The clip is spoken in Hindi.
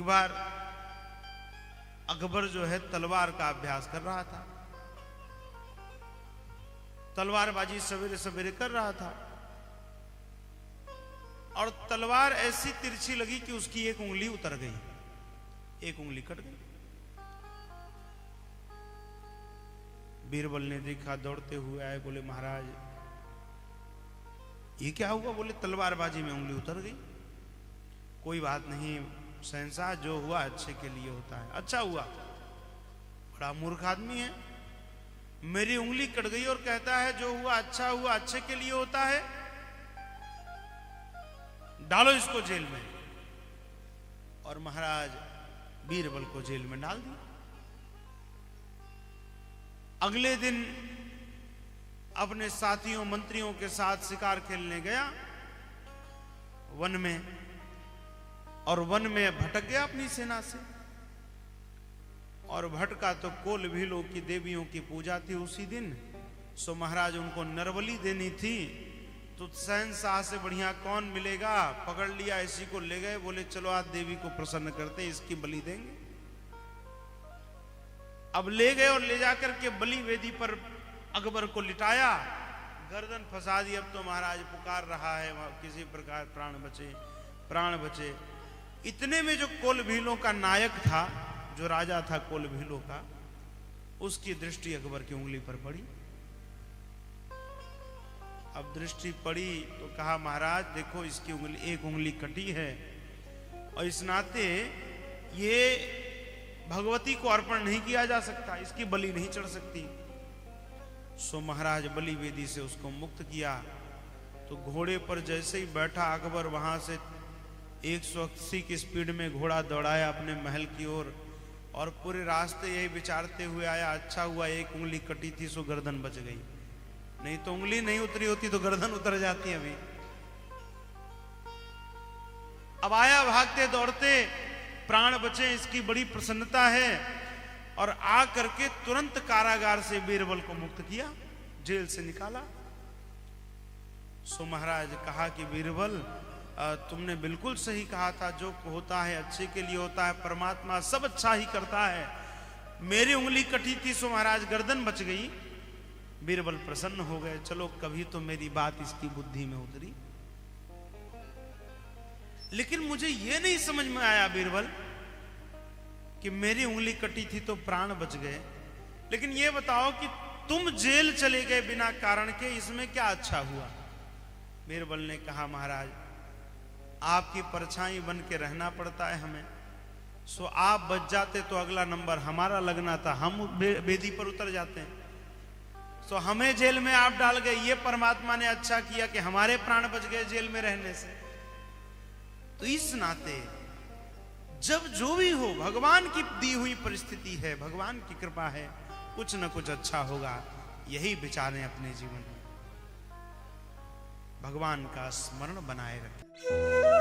एक बार अकबर जो है तलवार का अभ्यास कर रहा था, तलवारबाजी सवेरे सवेरे कर रहा था और तलवार ऐसी तिरछी लगी कि उसकी एक उंगली उतर गई, एक उंगली कट गई। बीरबल ने देखा, दौड़ते हुए आए, बोले महाराज ये क्या हुआ? बोले तलवारबाजी में उंगली उतर गई। कोई बात नहीं शहंशाह, जो हुआ अच्छे के लिए होता है। अच्छा हुआ? बड़ा मूर्ख आदमी है, मेरी उंगली कट गई और कहता है जो हुआ अच्छा हुआ, अच्छे के लिए होता है। डालो इसको जेल में। और महाराज बीरबल को जेल में डाल दिया। अगले दिन अपने साथियों मंत्रियों के साथ शिकार खेलने गया वन में, और वन में भटक गया अपनी सेना से। और भटका तो कोल भीलों की देवियों की पूजा थी उसी दिन, सो महाराज उनको नरबली देनी थी। तो शहंशाह से बढ़िया कौन मिलेगा, पकड़ लिया, इसी को ले गए। बोले चलो आज देवी को प्रसन्न करते, इसकी बलि देंगे। अब ले गए और ले जाकर के बलि वेदी पर अकबर को लिटाया, गर्दन फंसा दी। अब तो महाराज पुकार रहा है किसी प्रकार प्राण बचे, प्राण बचे। इतने में जो कोल भीलों का नायक था, जो राजा था कोल भीलों का, उसकी दृष्टि अकबर की उंगली पर पड़ी। अब दृष्टि पड़ी तो कहा महाराज देखो इसकी उंगली, एक उंगली कटी है और इस नाते ये भगवती को अर्पण नहीं किया जा सकता, इसकी बलि नहीं चढ़ सकती। सो महाराज बलि वेदी से उसको मुक्त किया। तो घोड़े पर जैसे ही बैठा अकबर, वहां से 180 की स्पीड में घोड़ा दौड़ाया अपने महल की ओर, और पूरे रास्ते यही विचारते हुए आया अच्छा हुआ एक उंगली कटी थी सो गर्दन बच गई, नहीं तो उंगली नहीं उतरी होती तो गर्दन उतर जाती अभी। अब आया भागते दौड़ते, प्राण बचे, इसकी बड़ी प्रसन्नता है। और आ करके तुरंत कारागार से बीरबल को मुक्त किया, जेल से निकाला। सो महाराज कहा कि बीरबल तुमने बिल्कुल सही कहा था, जो होता है अच्छे के लिए होता है, परमात्मा सब अच्छा ही करता है। मेरी उंगली कटी थी सो महाराज गर्दन बच गई। बीरबल प्रसन्न हो गए, चलो कभी तो मेरी बात इसकी बुद्धि में उतरी। लेकिन मुझे यह नहीं समझ में आया बीरबल कि मेरी उंगली कटी थी तो प्राण बच गए, लेकिन यह बताओ कि तुम जेल चले गए बिना कारण के, इसमें क्या अच्छा हुआ? बीरबल ने कहा महाराज आपकी परछाई बन के रहना पड़ता है हमें, सो आप बच जाते तो अगला नंबर हमारा लगना था, हम वेदी पर उतर जाते हैं। सो हमें जेल में आप डाल गए, ये परमात्मा ने अच्छा किया कि हमारे प्राण बच गए जेल में रहने से। तो इस नाते जब जो भी हो, भगवान की दी हुई परिस्थिति है, भगवान की कृपा है, कुछ न कुछ अच्छा होगा, यही विचारें अपने जीवन में। भगवान का स्मरण बनाए रखें।